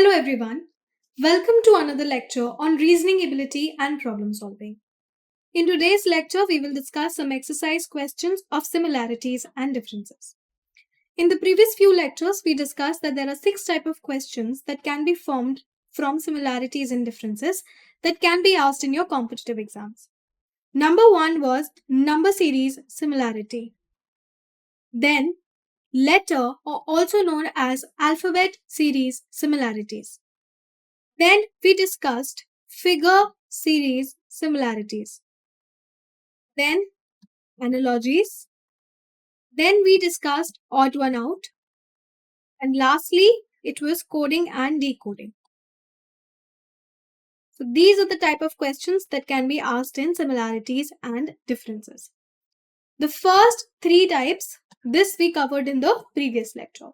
Hello everyone. Welcome to another lecture on reasoning ability and problem solving. In today's lecture, we will discuss some exercise questions of similarities and differences. In the previous few lectures, we discussed that there are 6 types of questions that can be formed from similarities and differences that can be asked in your competitive exams. Number 1 was number series similarity. Then letter or also known as alphabet series similarities. Then we discussed figure series similarities. Then analogies. Then we discussed odd one out. And lastly, it was coding and decoding. So these are the type of questions that can be asked in similarities and differences. The first 3 types, this we covered in the previous lecture.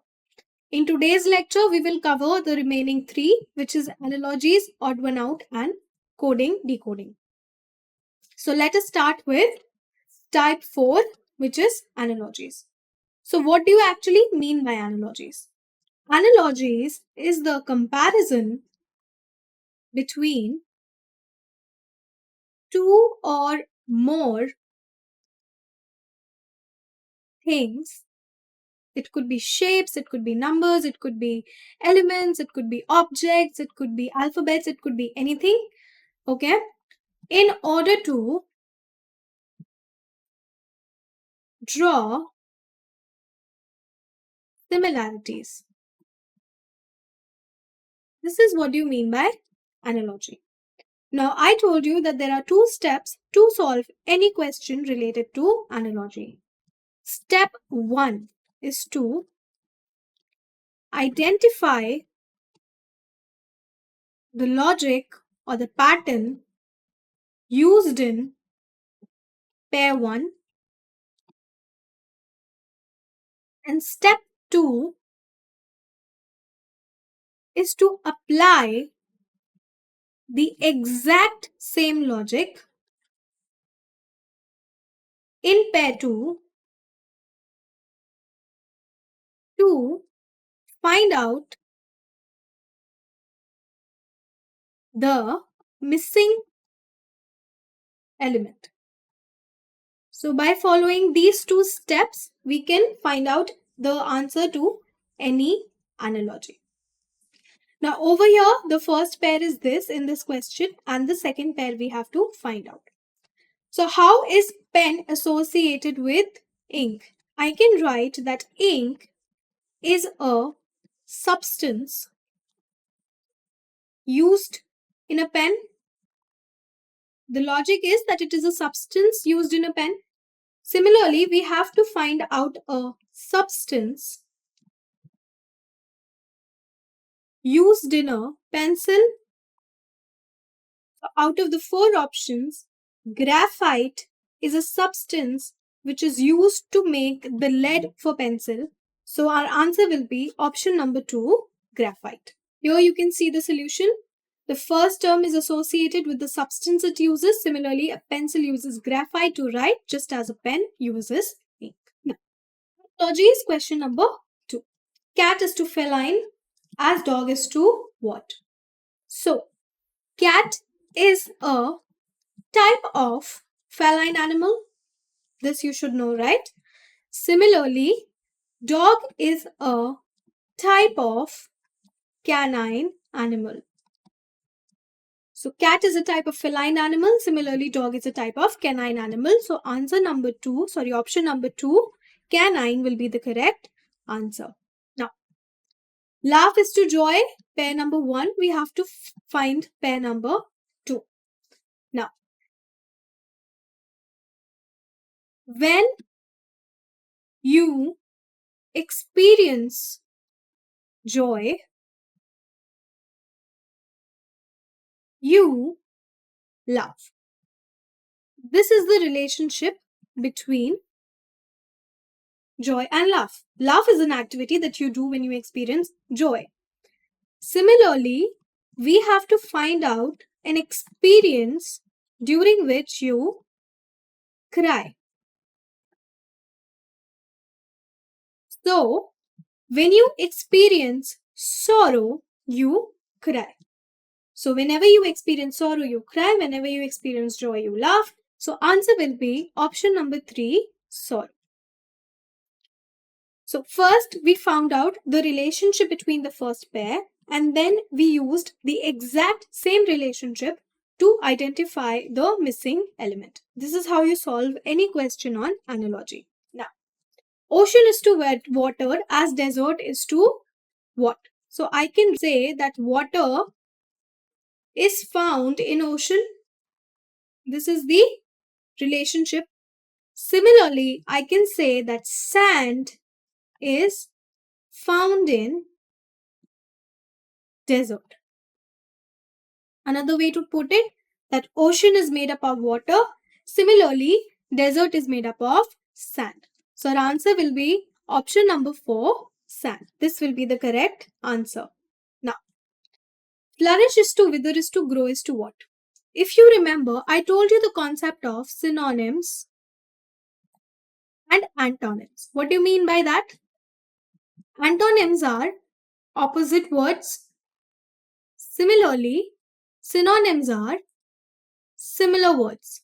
In today's lecture, we will cover the remaining 3, which is analogies, odd one out, and coding, decoding. So let us start with type 4, which is analogies. So what do you actually mean by analogies? Analogies is the comparison between two or more things. It could be shapes, it could be numbers, it could be elements, it could be objects, it could be alphabets, it could be anything. Okay? In order to draw similarities. This is what you mean by analogy. Now, I told you that there are 2 steps to solve any question related to analogy. Step 1 is to identify the logic or the pattern used in pair 1, and step 2 is to apply the exact same logic in pair 2 to find out the missing element. So by following these 2 steps, we can find out the answer to any analogy. Now over here, the first pair is this in this question, and the second pair we have to find out. So how is pen associated with ink? I can write that ink is a substance used in a pen. The logic is that it is a substance used in a pen. Similarly, we have to find out a substance used in a pencil. Out of the 4 options, graphite is a substance which is used to make the lead for pencil. So our answer will be option number 2, graphite. Here you can see the solution. The first term is associated with the substance it uses. Similarly, a pencil uses graphite to write just as a pen uses ink. Now, analogy is question number 2. Cat is to feline as dog is to what? So, cat is a type of feline animal. This you should know, right? Similarly, dog is a type of canine animal. So cat is a type of feline animal. Similarly, dog is a type of canine animal. So option number 2, canine will be the correct answer. Now, laugh is to joy, pair number 1. We have to find pair number 2. Now, when you experience joy, you laugh. This is the relationship between joy and laugh. Laugh is an activity that you do when you experience joy. Similarly, we have to find out an experience during which you cry. So, when you experience sorrow, you cry. So whenever you experience sorrow, you cry. Whenever you experience joy, you laugh. So answer will be option number 3, sorrow. So first we found out the relationship between the first pair, and then we used the exact same relationship to identify the missing element. This is how you solve any question on analogy. Now, ocean is to water as desert is to what? So I can say that water is found in ocean. This is the relationship. Similarly, I can say that sand is found in desert. Another way to put it, that ocean is made up of water. Similarly, desert is made up of sand. So our answer will be option number 4, sand. This will be the correct answer. Now, flourish is to wither is to grow is to what? If you remember, I told you the concept of synonyms and antonyms. What do you mean by that? Antonyms are opposite words. Similarly, synonyms are similar words.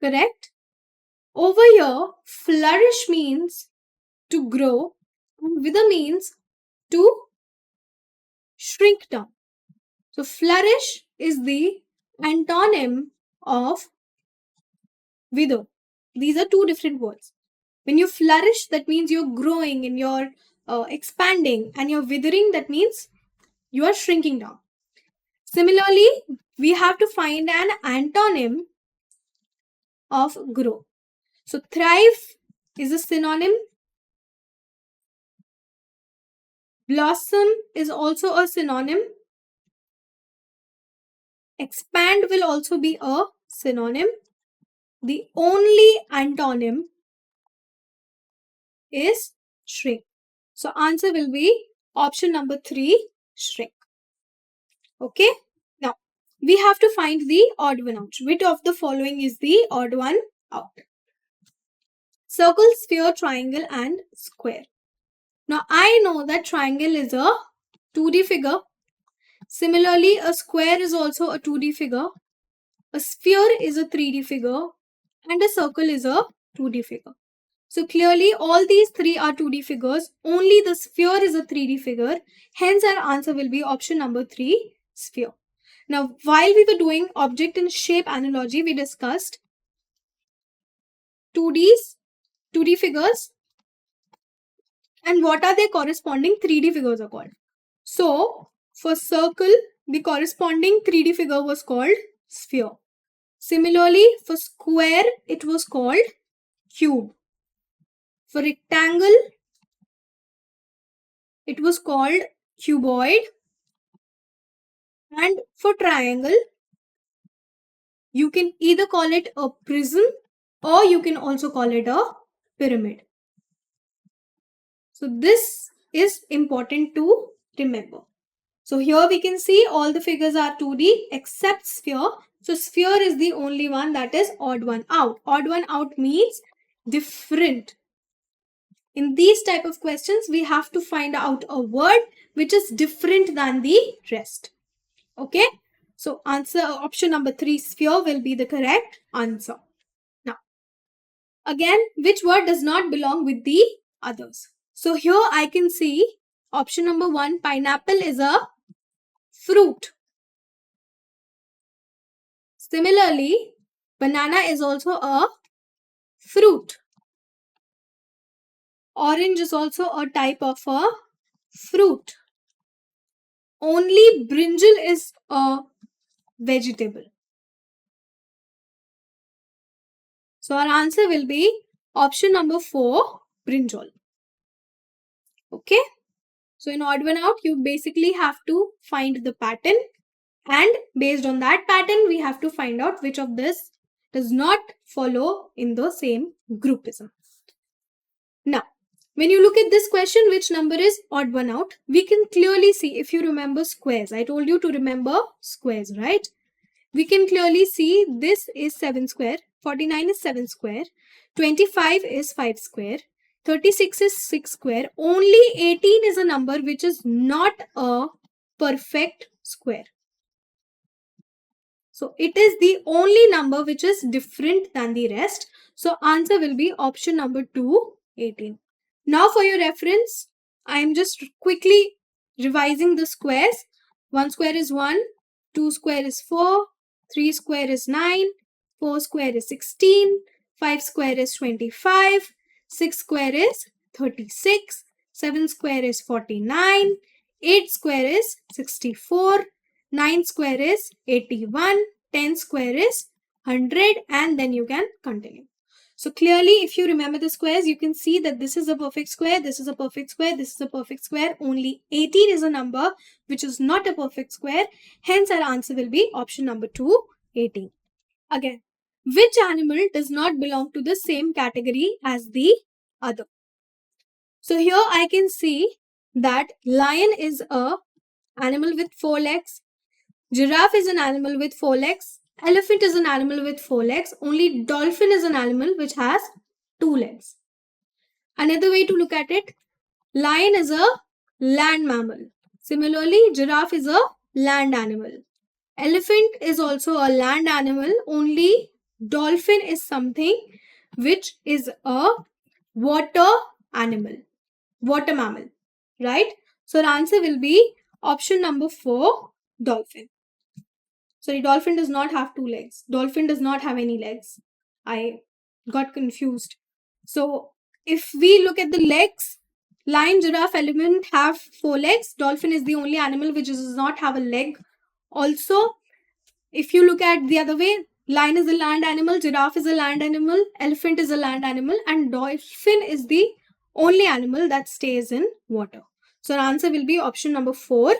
Correct? Over here, flourish means to grow and wither means to shrink down. So flourish is the antonym of wither. These are two different words. When you flourish, that means you're growing and you're expanding, and you're withering, that means you are shrinking down. Similarly, we have to find an antonym of grow. So thrive is a synonym. Blossom is also a synonym. Expand will also be a synonym. The only antonym is shrink. So answer will be option number 3, shrink. Okay. Now, we have to find the odd one out. Which of the following is the odd one out? Circle, sphere, triangle and square. Now, I know that triangle is a 2D figure. Similarly, a square is also a 2D figure. A sphere is a 3D figure. And a circle is a 2D figure. So clearly all these three are 2D figures. Only the sphere is a 3D figure. Hence our answer will be option number 3, sphere. Now while we were doing object and shape analogy, we discussed 2D figures, and what are their corresponding 3D figures are called. So for circle, the corresponding 3D figure was called sphere. Similarly, for square, it was called cube. For rectangle, it was called cuboid. And for triangle, you can either call it a prism or you can also call it a pyramid. So this is important to remember. So here we can see all the figures are 2D except sphere. So sphere is the only one that is odd one out. Odd one out means different. In these type of questions, we have to find out a word which is different than the rest. Okay. So answer option number 3, sphere, will be the correct answer. Now, again, which word does not belong with the others? So here I can see option number 1, pineapple is a fruit. Similarly, banana is also a fruit. Orange is also a type of a fruit. Only brinjal is a vegetable. So our answer will be option number 4, brinjal. Okay. So in odd one out, you basically have to find the pattern, and based on that pattern, we have to find out which of this does not follow in the same groupism. Now, when you look at this question, which number is odd one out, we can clearly see, if you remember squares, I told you to remember squares, right? We can clearly see this is 7 square, 49 is 7 square, 25 is 5 square, 36 is 6 square. Only 18 is a number which is not a perfect square. So it is the only number which is different than the rest. So answer will be option number 2, 18. Now for your reference, I am just quickly revising the squares. 1 square is 1, 2 square is 4, 3 square is 9, 4 square is 16, 5 square is 25, 6 square is 36, 7 square is 49, 8 square is 64, 9 square is 81, 10 square is 100, and then you can continue. So clearly, if you remember the squares, you can see that this is a perfect square, this is a perfect square, this is a perfect square. Only 18 is a number which is not a perfect square. Hence, our answer will be option number 2, 18. Again, which animal does not belong to the same category as the other? So here I can see that lion is a animal with 4 legs. Giraffe is an animal with 4 legs. Elephant is an animal with 4 legs. Only dolphin is an animal which has 2 legs. Another way to look at it, lion is a land mammal. Similarly, giraffe is a land animal. Elephant is also a land animal. Only dolphin is something which is a water animal, water mammal, right? So the answer will be option number 4, dolphin. Sorry, dolphin does not have 2 legs. Dolphin does not have any legs. I got confused. So if we look at the legs, lion, giraffe, elephant have 4 legs. Dolphin is the only animal which does not have a leg. Also, if you look at the other way, lion is a land animal, giraffe is a land animal, elephant is a land animal, and dolphin is the only animal that stays in water. So our answer will be option number 4,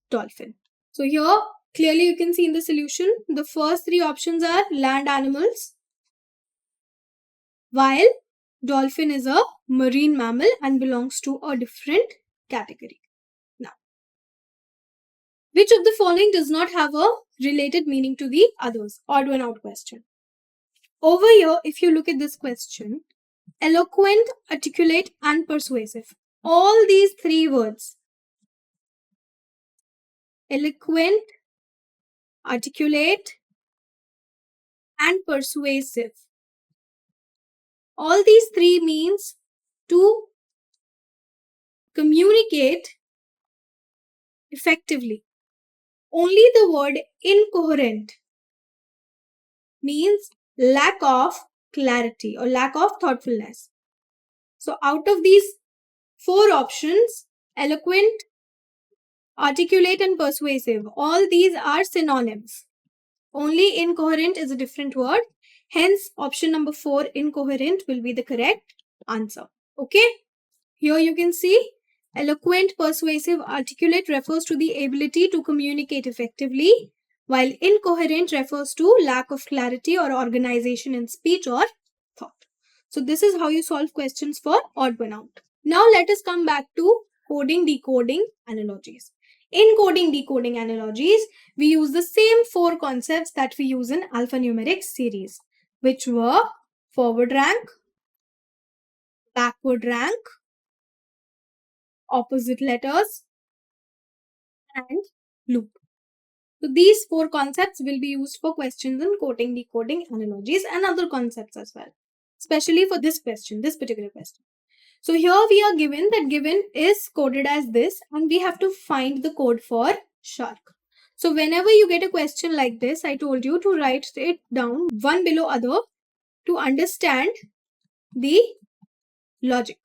dolphin. So here, clearly you can see in the solution, the first 3 options are land animals, while dolphin is a marine mammal and belongs to a different category. Now, which of the following does not have a related meaning to the others? Odd one out question. Over here, if you look at this question, eloquent, articulate, and persuasive. All these 3 words, eloquent, articulate, and persuasive. All these 3 means to communicate effectively. Only the word incoherent means lack of clarity or lack of thoughtfulness. So out of these 4 options, eloquent, articulate, and persuasive, all these are synonyms. Only incoherent is a different word. Hence, option number 4, incoherent, will be the correct answer. Okay? Here you can see eloquent, persuasive, articulate refers to the ability to communicate effectively, while incoherent refers to lack of clarity or organization in speech or thought. So this is how you solve questions for odd one out. Now let us come back to coding decoding analogies. In coding decoding analogies, we use the same 4 concepts that we use in alphanumeric series, which were forward rank, backward rank, opposite letters, and loop. So these 4 concepts will be used for questions in coding decoding analogies and other concepts as well, especially for this question, this particular question. So here we are given that given is coded as this, and we have to find the code for shark. So whenever you get a question like this, I told you to write it down one below other to understand the logic.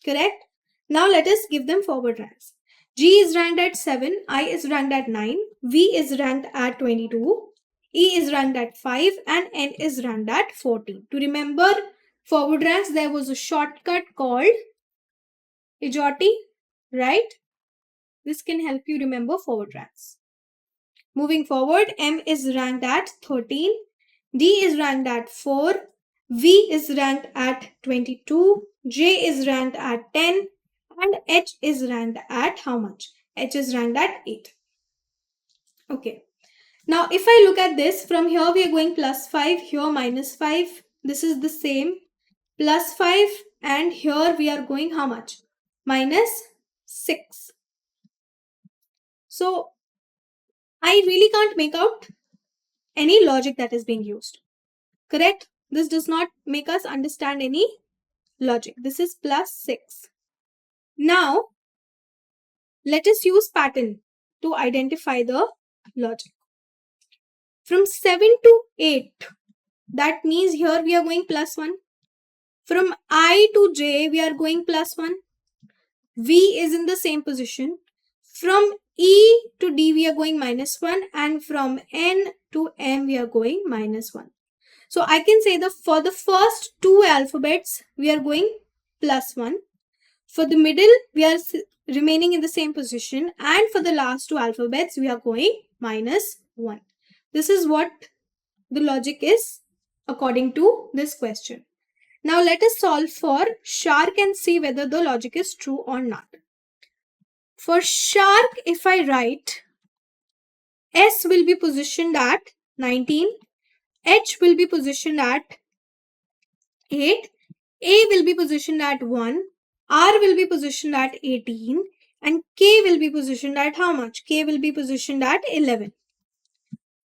Correct? Now let us give them forward ranks. G is ranked at 7, I is ranked at 9, V is ranked at 22, E is ranked at 5, and N is ranked at 14. To remember forward ranks, there was a shortcut called Ijoti, right? This can help you remember forward ranks. Moving forward, M is ranked at 13, D is ranked at 4, V is ranked at 22, J is ranked at 10, and H is ranked at how much? H is ranked at 8. Okay. Now, if I look at this, from here we are going plus 5, here minus 5. This is the same. Plus 5 and here we are going how much? -6. So I really can't make out any logic that is being used. Correct? This does not make us understand any logic. This is +6. Now, let us use pattern to identify the logic. From 7 to 8, that means here we are going +1. From I to J, we are going +1. V is in the same position. From E to D, we are going -1. And from N to M, we are going -1. So I can say that for the first two alphabets, we are going +1. For the middle, we are remaining in the same position. And for the last two alphabets, we are going -1. This is what the logic is according to this question. Now let us solve for shark and see whether the logic is true or not. For shark, if I write, S will be positioned at 19, H will be positioned at 8, A will be positioned at 1, R will be positioned at 18, and K will be positioned at how much? K will be positioned at 11.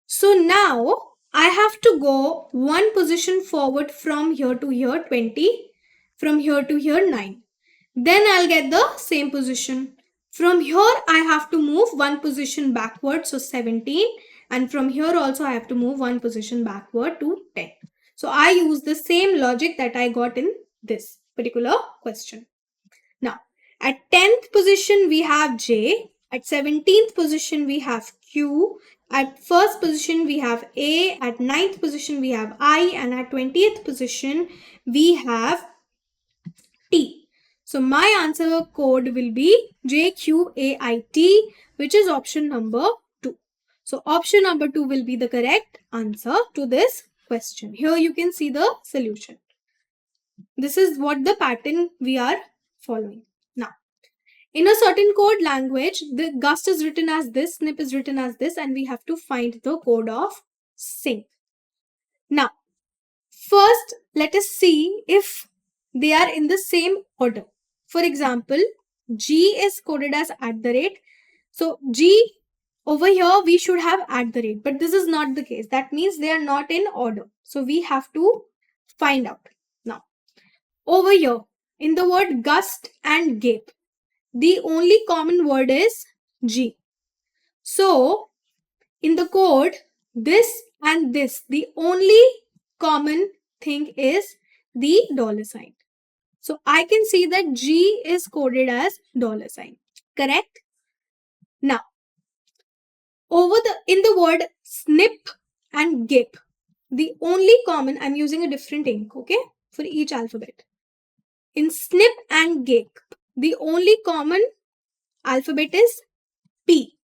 So now I have to go one position forward from here to here 20, from here to here 9. Then I'll get the same position. From here I have to move one position backward, so 17, and from here also I have to move one position backward to 10. So I use the same logic that I got in this particular question. Now, at 10th position we have J, at 17th position we have Q, at first position we have A, at 9th position we have I, and at 20th position we have T. So my answer code will be JQAIT, which is option number 2. So option number 2 will be the correct answer to this question. Here you can see the solution. This is what the pattern we are following. Now, in a certain code language, the gust is written as this, snip is written as this, and we have to find the code of sing. Now, first, let us see if they are in the same order. For example, G is coded as @. So, G over here, we should have @, but this is not the case. That means they are not in order. So, we have to find out. Now, over here, in the word gust and gape, the only common word is G. So, in the code, this and this, the only common thing is the $sign. So, I can see that G is coded as $sign. Correct? Now, in the word snip and gape, the only common, I'm using a different ink, okay, for each alphabet. In snip and gape, the only common alphabet is P,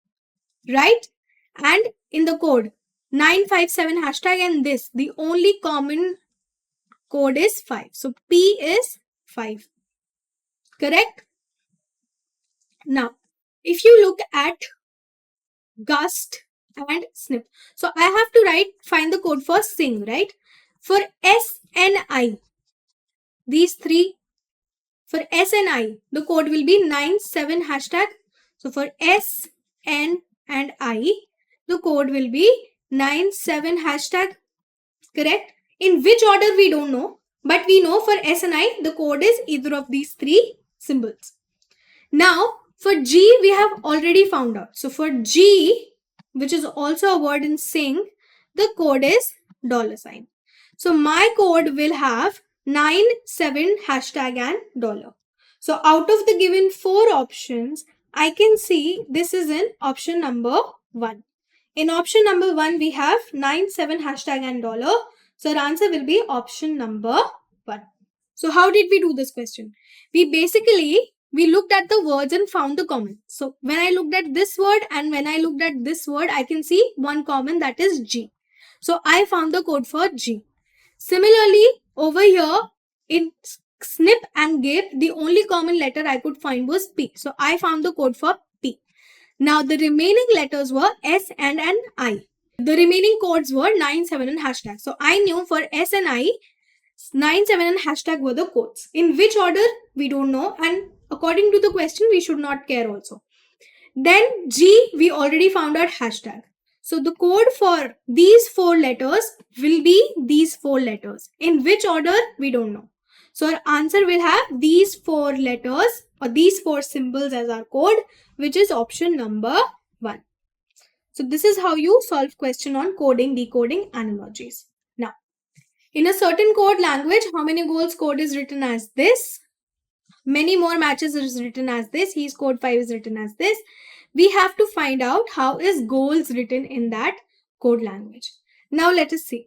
right? And in the code 957 hashtag and this, the only common code is 5. So P is 5. Correct? Now, if you look at gust and snip, so I have to find the code for sing, right? For S and I, these three, for S and I, the code will be 97 hashtag. So for S, N and I, the code will be 97 hashtag. Correct? In which order we don't know, but we know for S and I, the code is either of these three symbols. Now, for G, we have already found out. So for G, which is also a word in sing, the code is $sign. So my code will have 97 hashtag and $. So out of the given 4 options, I can see this is in option number 1. In option number 1, we have 97 hashtag and $. So our answer will be option number 1. So how did we do this question? We looked at the words and found the common. So when I looked at this word and when I looked at this word, I can see one common, that is G. So I found the code for G. Similarly, over here in snip and gape, the only common letter I could find was P. So I found the code for P. Now the remaining letters were S and I. The remaining codes were 97 and hashtag. So I knew for S and I, 9, 7 and hashtag were the codes. In which order? We don't know, and according to the question, we should not care also. Then G, we already found out hashtag. So the code for these 4 letters will be these 4 letters. In which order? We don't know. So our answer will have these 4 letters or these 4 symbols as our code, which is option number 1. So this is how you solve question on coding, decoding analogies. Now, in a certain code language, how many goals code is written as this? Many more matches is written as this. He's code 5 is written as this. We have to find out how is goals written in that code language. Now let us see.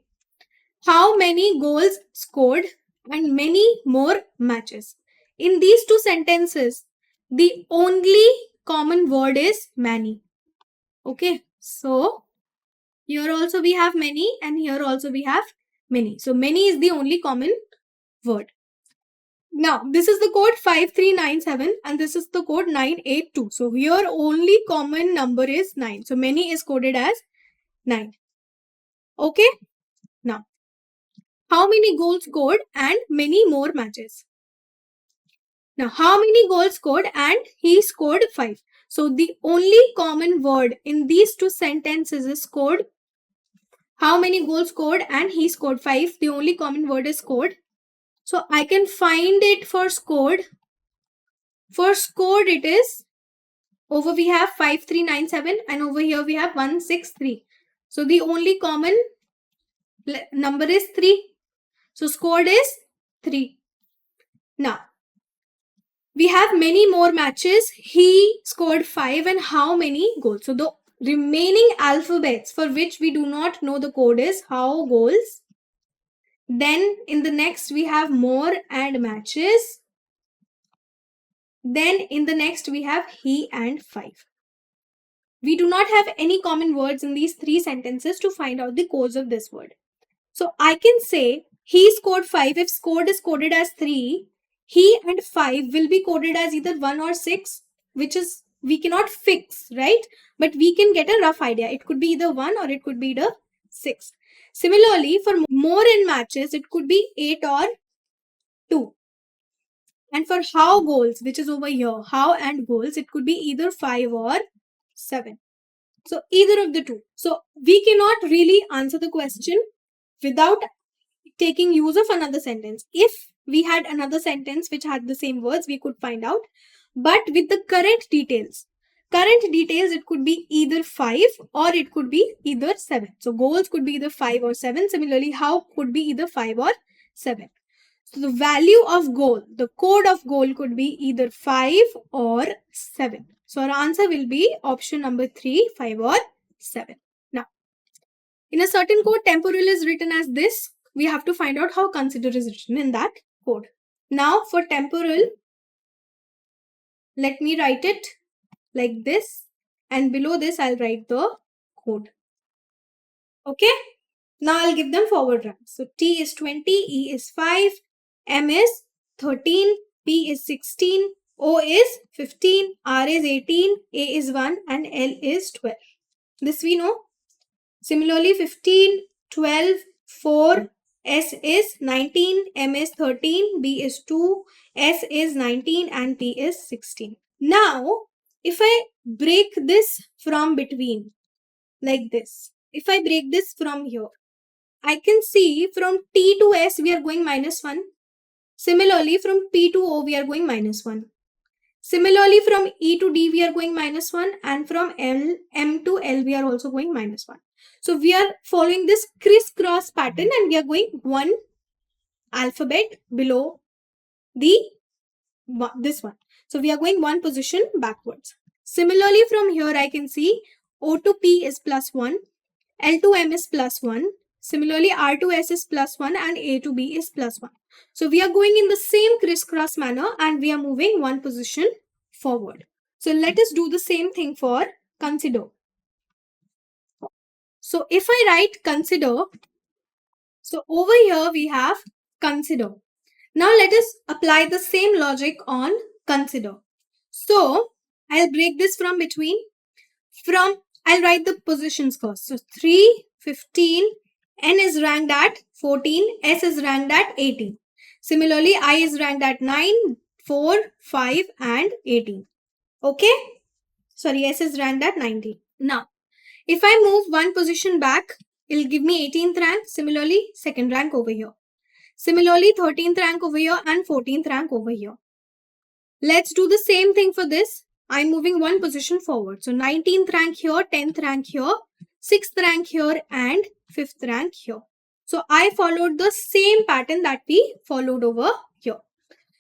How many goals scored and many more matches. In these two sentences, the only common word is many. Okay, so here also we have many and here also we have many. So many is the only common word. Now, this is the code 5397 and this is the code 982. So here only common number is 9. So many is coded as 9. Okay. Now, how many goals scored and many more matches? Now, how many goals scored and he scored 5. So the only common word in these two sentences is scored. How many goals scored and he scored 5. The only common word is scored. So I can find it for scored. For scored it is, over we have 5397 and over here we have 163. So the only common number is 3. So scored is 3. Now, we have many more matches. He scored 5 and how many goals? So the remaining alphabets for which we do not know the code is how goals. Then in the next we have more and matches. Then in the next we have he and 5. We do not have any common words in these 3 sentences to find out the codes of this word. So I can say he scored 5. If scored is coded as 3, he and 5 will be coded as either 1 or 6, which is we cannot fix, right? But we can get a rough idea. It could be either 1 or it could be either 6. Similarly, for more in matches, it could be 8 or 2. And for how goals, which is over here, how and goals, it could be either 5 or 7. So either of the two. So we cannot really answer the question without taking use of another sentence. If we had another sentence which had the same words, we could find out. But with the current details, it could be either 5 or it could be either 7. So goals could be either 5 or 7. Similarly, how could be either 5 or 7. So the value of goal, the code of goal could be either 5 or 7. So our answer will be option number 3, 5 or 7. Now, in a certain code, temporal is written as this. We have to find out how consider is written in that code. Now for temporal, let me write it like this, and below this I'll write the code. Okay. Now I'll give them forward run. So T is 20, E is 5, M is 13, P is 16, O is 15, R is 18, A is 1 and L is 12. This we know. Similarly 15, 12, 4, S is 19, M is 13, B is 2, S is 19 and T is 16. Now, if I break this from between like this, if I break this from here, I can see from T to S we are going -1. Similarly, from P to O we are going -1. Similarly, from E to D we are going -1 and from M to L we are also going -1. So we are following this crisscross pattern and we are going one alphabet below this one. So we are going one position backwards. Similarly, from here I can see O to P is +1, L to M is +1. Similarly, R to S is +1 and A to B is +1. So we are going in the same crisscross manner and we are moving one position forward. So let us do the same thing for consider. So if I write consider, so over here we have consider. Now let us apply the same logic on consider. So I'll break this from between. I'll write the positions first. So 3, 15, N is ranked at 14, S is ranked at 18. Similarly, I is ranked at 9, 4, 5 and 18. Okay? Sorry, S is ranked at 19. Now, if I move one position back, it'll give me 18th rank. Similarly, second rank over here. Similarly, 13th rank over here and 14th rank over here. Let's do the same thing for this. I'm moving one position forward. So 19th rank here, 10th rank here, 6th rank here and 5th rank here. So I followed the same pattern that we followed over here.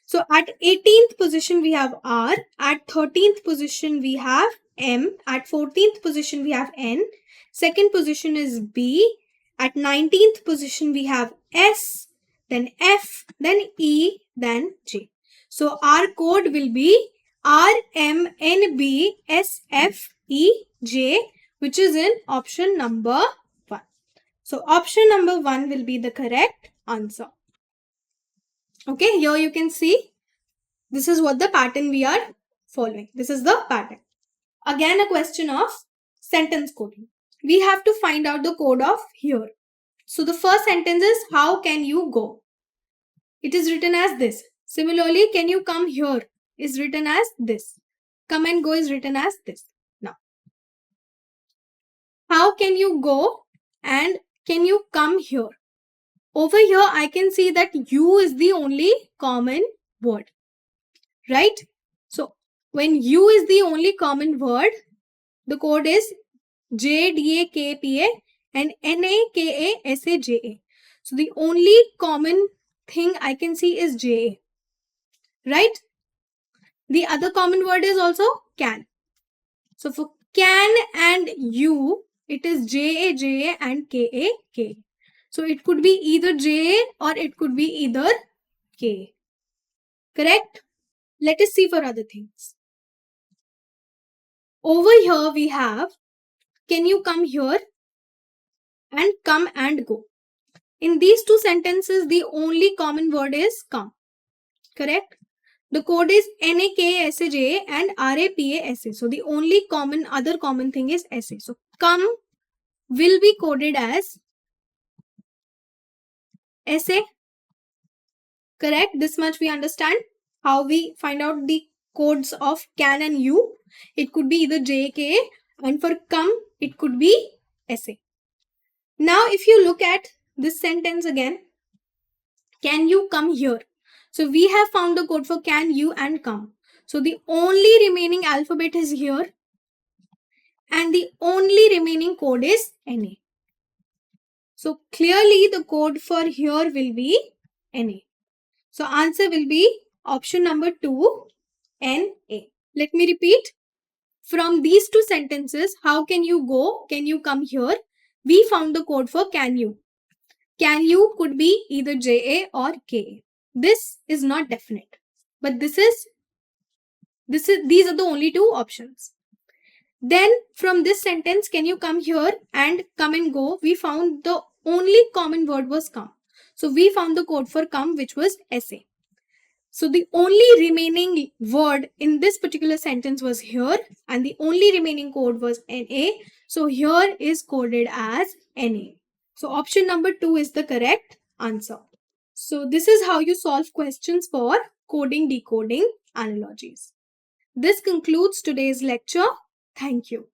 So at 18th position we have R, at 13th position we have M, at 14th position we have N, second position is B, at 19th position we have S, then F, then E, then J. So our code will be RMNBSFEJ, which is in option number 1. So option number 1 will be the correct answer. Okay, here you can see this is what the pattern we are following. This is the pattern. Again, a question of sentence coding. We have to find out the code of here. So the first sentence is, how can you go? It is written as this. Similarly, can you come here is written as this. Come and go is written as this. Now, how can you go and can you come here? Over here, I can see that you is the only common word. Right? So, when U is the only common word, the code is JDAKPA and NAKASAJA. So, the only common thing I can see is JA. Right? The other common word is also can. So, for can and U, it is JA, JA and KA, K. So, it could be either JA or it could be either K. Correct? Let us see for other things. Over here we have, can you come here and come and go. In these two sentences, the only common word is come. Correct? The code is NAKSAJ and RAPASA. So the only other common thing is SA. So come will be coded as SA. Correct? This much we understand how we find out the codes of can and U. It could be either JK and for come it could be SA. Now if you look at this sentence again, can you come here? So we have found the code for can, you and come. So the only remaining alphabet is here and the only remaining code is NA. So clearly the code for here will be NA. So answer will be option number 2, NA. Let me repeat. From these two sentences, how can you go? Can you come here? We found the code for can you. Can you could be either JA or KA. This is not definite, but these are the only two options. Then from this sentence, can you come here and come and go? We found the only common word was come. So we found the code for come, which was SA. So the only remaining word in this particular sentence was here and the only remaining code was NA. So here is coded as NA. So option number 2 is the correct answer. So this is how you solve questions for coding decoding analogies. This concludes today's lecture. Thank you.